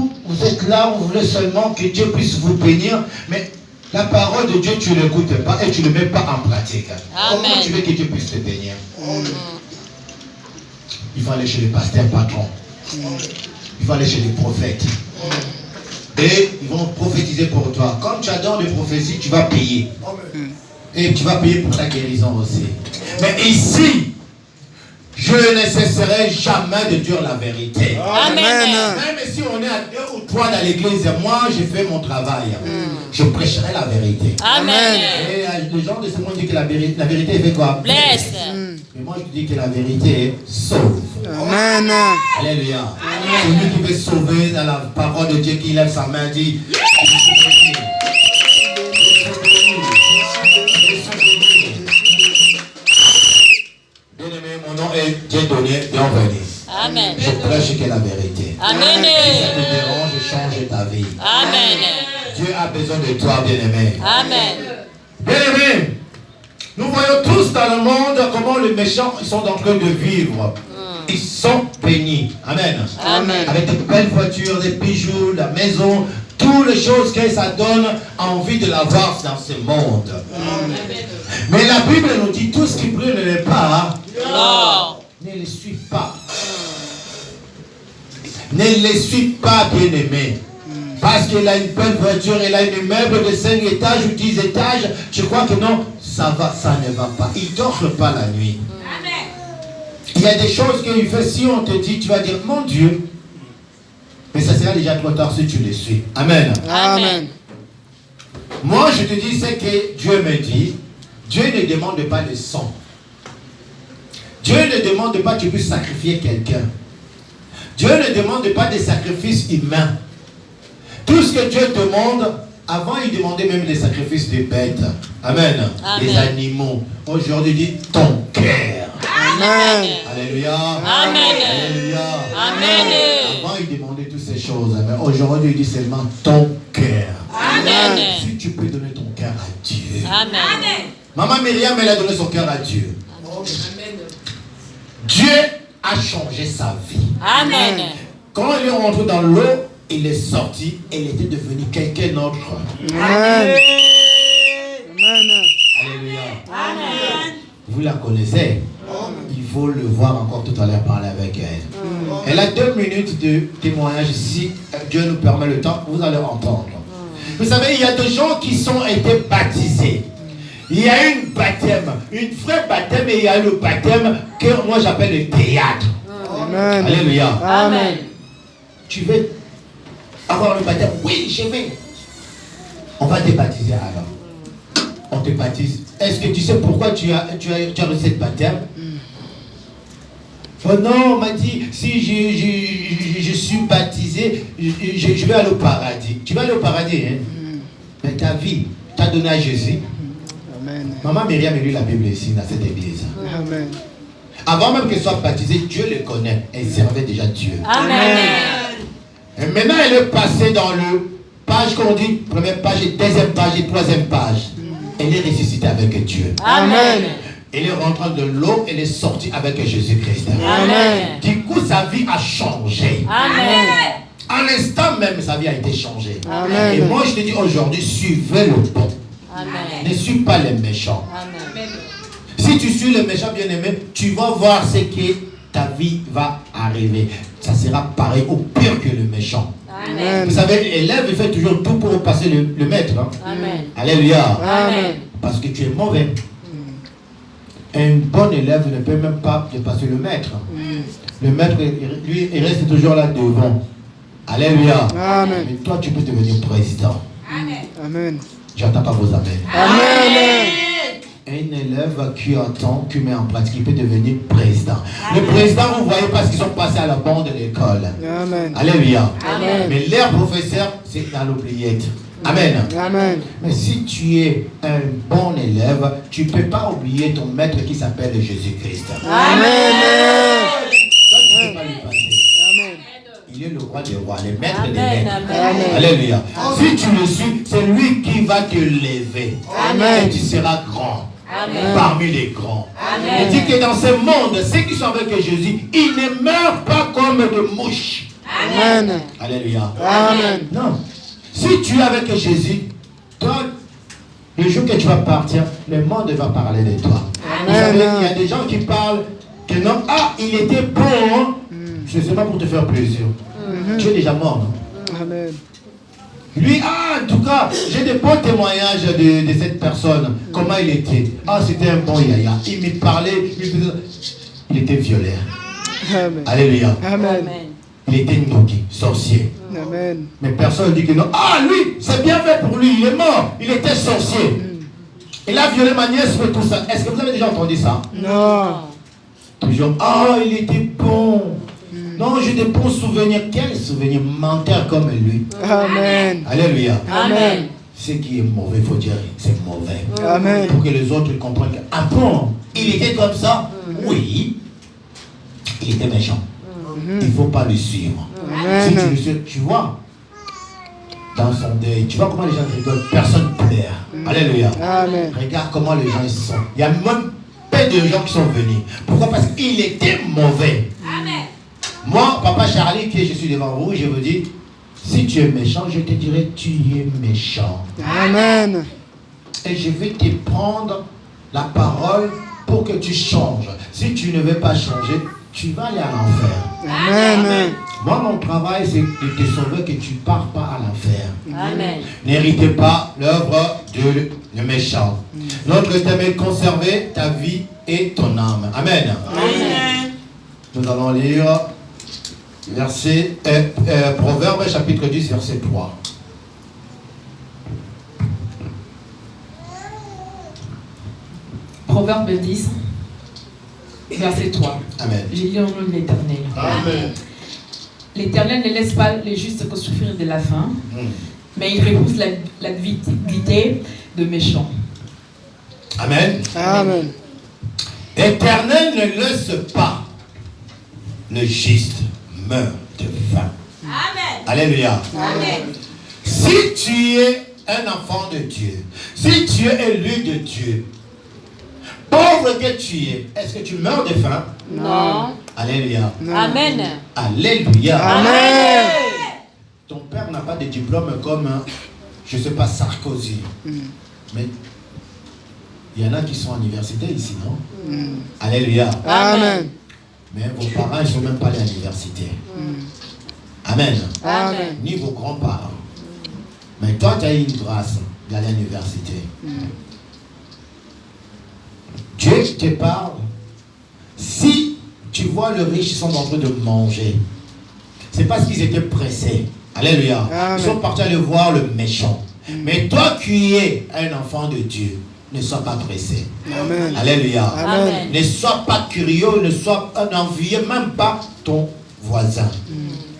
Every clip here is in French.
vous êtes là, vous voulez seulement que Dieu puisse vous bénir, mais la parole de Dieu, tu ne l'écoutes pas et tu ne le mets pas en pratique. Amen. Comment tu veux que Dieu puisse te bénir? Il faut aller chez les pasteurs patrons. Il faut aller chez les prophètes. Et ils vont prophétiser pour toi. Comme tu adores les prophéties, tu vas payer. Et tu vas payer pour ta guérison aussi. Mais ici, je ne cesserai jamais de dire la vérité. Amen. Même si on est à 2 ou 3 dans l'église, moi je fais mon travail. Je prêcherai la vérité. Amen. Et les gens de ce monde disent que la vérité fait quoi? Blesse. Mais moi je dis que la vérité sauve. Amen. Alléluia. Celui qui veut sauver dans la parole de Dieu, qui lève sa main, dit: bien-aimé, mon nom est Dieu donné, bienvenue. Amen. Je prêche que la vérité. Amen. Si ça te dérange, change ta vie. Amen. Dieu a besoin de toi, bien-aimé. Amen. Bien-aimé, nous voyons tous dans le monde comment les méchants ils sont en train de vivre. Ils sont bénis. Amen. Amen. Avec des belles voitures, des bijoux, la maison, toutes les choses que ça donne envie de l'avoir dans ce monde. Mais la Bible nous dit tout ce qui brûle ne l'est pas. Non. Ne les suis pas. Ne les suis pas, bien-aimé. Parce qu'il a une belle voiture, il a une immeuble de 5 étages ou 10 étages. Je crois que non, ça va, ça ne va pas. Il ne dort pas la nuit. Il y a des choses qu'il fait, si on te dit, tu vas dire, mon Dieu. Mais ça sera déjà trop tard si tu les suis. Amen. Amen. Moi, je te dis ce que Dieu me dit. Dieu ne demande pas le sang. Dieu ne demande pas que tu puisses sacrifier quelqu'un. Dieu ne demande pas des sacrifices humains. Tout ce que Dieu demande, avant il demandait même des sacrifices de bêtes. Amen. Amen. Les animaux. Aujourd'hui, il dit ton cœur. Amen. Alléluia. Amen. Alléluia. Amen. Avant il demandait toutes ces choses. Mais aujourd'hui, il dit seulement ton cœur. Amen. Si tu peux donner ton cœur à Dieu. Amen. Maman Myriam, elle a donné son cœur à Dieu. Dieu a changé sa vie. Amen. Quand il est rentré dans l'eau, il est sorti et il était devenu quelqu'un d'autre. Amen. Amen. Alléluia. Amen. Vous la connaissez. Il faut le voir encore tout à l'heure parler avec elle. Elle a 2 minutes de témoignage. Si Dieu nous permet le temps, vous allez entendre. Vous savez, il y a des gens qui sont été baptisés. Il y a une baptême, une vraie baptême, et il y a le baptême que moi j'appelle le théâtre. Amen. Alléluia. Amen. Tu veux avoir le baptême? Oui, je vais. On va te baptiser alors. On te baptise. Est-ce que tu sais pourquoi tu as reçu ce baptême? Oh non, on m'a dit, si je suis baptisé, je vais aller au paradis. Tu vas aller au paradis, hein? Mais ta vie, tu as donné à Jésus. Amen. Maman Myriam a lu la Bible ici, dans cette église. Amen. Avant même qu'elle soit baptisée, Dieu le connaît. Elle servait déjà Dieu. Amen. Et maintenant, elle est passée dans le page qu'on dit, première page, deuxième page et troisième page. Elle est ressuscitée avec Dieu. Amen. Elle est rentrée de l'eau, elle est sortie avec Jésus-Christ. Amen. Du coup, sa vie a changé. Amen. En instant même, sa vie a été changée. Amen. Et moi, je te dis aujourd'hui, suivez le bon. Amen. Ne suis pas les méchants. Amen. Si tu suis le méchant bien-aimé, tu vas voir ce que ta vie va arriver. Ça sera pareil ou pire que le méchant. Amen. Vous savez, l'élève il fait toujours tout pour passer le maître. Hein? Amen. Alléluia. Amen. Parce que tu es mauvais. Un bon élève ne peut même pas dépasser le maître. Le maître, lui, il reste toujours là devant. Alléluia. Amen. Mais toi, tu peux devenir président. Amen. J'entends pas vos amens. Amen. Un élève qui attend, qui met en pratique, il peut devenir président. Le président, vous ne voyez pas ce qu'ils sont passés à la bande de l'école. Amen. Alléluia. Amen. Mais leur professeur, c'est dans l'oubliette. Amen. Amen. Mais si tu es un bon élève, tu ne peux pas oublier ton maître qui s'appelle Jésus-Christ. Amen. Toi, tu ne peux pas lui passer. Amen. Il est le roi des rois, le maître des Amen. maîtres. Amen. Alléluia. Si tu le suis, c'est lui qui va te lever. Amen. Et tu seras grand. Amen. Parmi les grands. Amen. Il dit que dans ce monde, ceux qui sont avec Jésus, ils ne meurent pas comme de mouches. Amen. Alléluia. Amen. Non. Si tu es avec Jésus, toi, le jour que tu vas partir, le monde va parler de toi. Vous savez, il y a des gens qui parlent que non, ah, il était bon, hein. Je ne sais pas pour te faire plaisir. Tu es déjà mort, non? Amen. Lui, ah, en tout cas, j'ai des bons témoignages de cette personne. Comment il était? Ah, c'était un bon yaya. Il me parlait, il était violent. Amen. Alléluia. Amen. Il était nogi, sorcier. Amen. Mais personne ne dit que non. Ah, lui, c'est bien fait pour lui, il est mort. Il était sorcier. Il a violé ma nièce et tout ça. Est-ce que vous avez déjà entendu ça? Non. Toujours, ah, il était bon. Non, j'ai des bons souvenirs. Quel souvenir menteur comme lui? Amen. Alléluia. Amen. Ce qui est mauvais, il faut dire, c'est mauvais. Amen. Pour que les autres comprennent que, ah bon, il était comme ça? Oui. Il était méchant. Il ne faut pas le suivre. Si tu le suis, tu vois, dans son deuil, tu vois comment les gens rigolent, personne pleure. Alléluia. Amen. Regarde comment les gens ils sont. Il y a même peu de gens qui sont venus. Pourquoi? Parce qu'il était mauvais. Amen. Moi, papa Charlie, qui je suis devant vous, je vous dis, si tu es méchant, je te dirai, tu es méchant. Amen. Et je vais te prendre la parole pour que tu changes. Si tu ne veux pas changer, tu vas aller à l'enfer. Amen. Moi, mon travail, c'est de te sauver, que tu ne pars pas à l'enfer. Amen. N'héritez pas l'œuvre de le méchant. Notre thème est conserver ta vie et ton âme. Amen. Amen. Nous allons lire Proverbe chapitre 10, verset 3. Proverbe 10, verset 3. Amen. J'ai lu au nom de l'Éternel. Amen. L'Éternel ne laisse pas les justes que souffrir de la faim, mais il repousse l'avidité de méchants. Amen. Amen. L'Éternel ne laisse pas le juste meurt de faim. Amen. Alléluia. Amen. Si tu es un enfant de Dieu, si tu es élu de Dieu, pauvre que tu es, est-ce que tu meurs de faim? Non. Alléluia. Amen. Alléluia. Amen. Ton père n'a pas de diplôme comme, je ne sais pas, Sarkozy. Mais il y en a qui sont à l'université ici, non? Alléluia. Amen. Mais vos parents, ils ne sont même pas allés à l'université. Amen. Amen. Ni vos grands-parents. Mais toi, tu as eu une grâce d'aller à l'université. Dieu te parle. Si tu vois le riche, ils sont en train de manger, c'est parce qu'ils étaient pressés. Alléluia. Amen. Ils sont partis aller voir le méchant. Mais toi qui es un enfant de Dieu, ne sois pas pressé. Amen. Alléluia. Amen. Ne sois pas curieux, ne sois pas envieux, même pas ton voisin.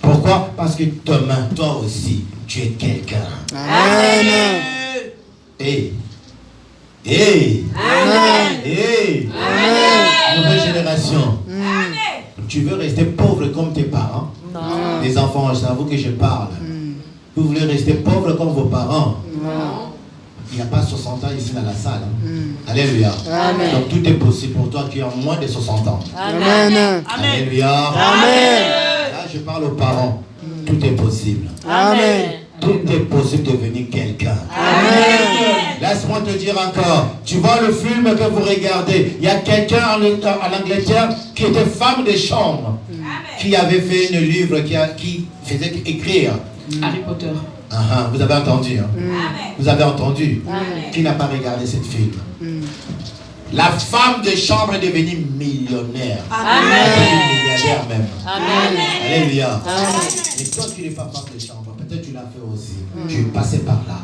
Pourquoi? Parce que demain, toi aussi, tu es quelqu'un. Amen. Et Amen. nouvelle génération. Tu veux rester pauvre comme tes parents? Non. Les enfants, c'est à vous que je parle. Vous voulez rester pauvre comme vos parents? Non. Il n'y a pas 60 ans ici dans la salle. Alléluia. Amen. Donc tout est possible pour toi qui as moins de 60 ans. Amen. Alléluia. Amen. Là, je parle aux parents. Tout est possible. Amen. Tout est possible de devenir quelqu'un. Amen. Laisse-moi te dire encore. Tu vois le film que vous regardez. Il y a quelqu'un en Angleterre qui était femme de chambre. Qui avait fait un livre, qui faisait écrire. Harry Potter. Vous avez entendu. Hein? Vous avez entendu. Amen. Qui n'a pas regardé ce film? La femme de chambre est devenue millionnaire. Amen. Devenue milliardaire même. Amen. Alléluia. Amen. Et toi qui n'es pas femme de chambre, peut-être tu l'as fait aussi. Tu es passé par là.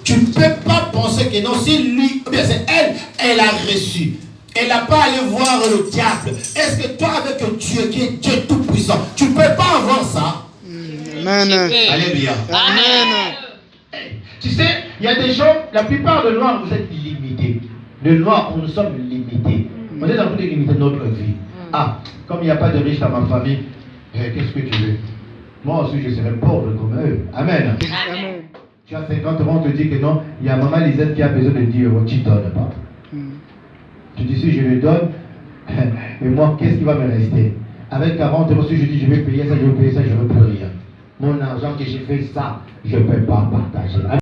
Tu ne peux pas penser que non, c'est lui, ou bien c'est elle, elle a reçu. Elle n'a pas allé voir le diable. Est-ce que toi, avec Dieu qui est Dieu tout-puissant, tu ne peux pas avoir ça? Amen. Alléluia. Amen. Tu sais, il y a des gens, la plupart de Noirs, vous êtes limités. Les Noirs, nous sommes limités. On est en train de limiter notre vie. Ah, comme il n'y a pas de riches dans ma famille, qu'est-ce que tu veux? Moi aussi, je serai pauvre comme eux. Amen. Amen. Tu as 50 ans, on te dit que non, il y a maman Lisette qui a besoin de 10 euros, tu ne donnes pas. Tu dis si je lui donne, et moi, qu'est-ce qui va me rester? Avec 40 euros, si je dis je vais payer ça, je vais payer ça, je ne veux plus rien. Mon argent que j'ai fait ça, je ne peux pas partager.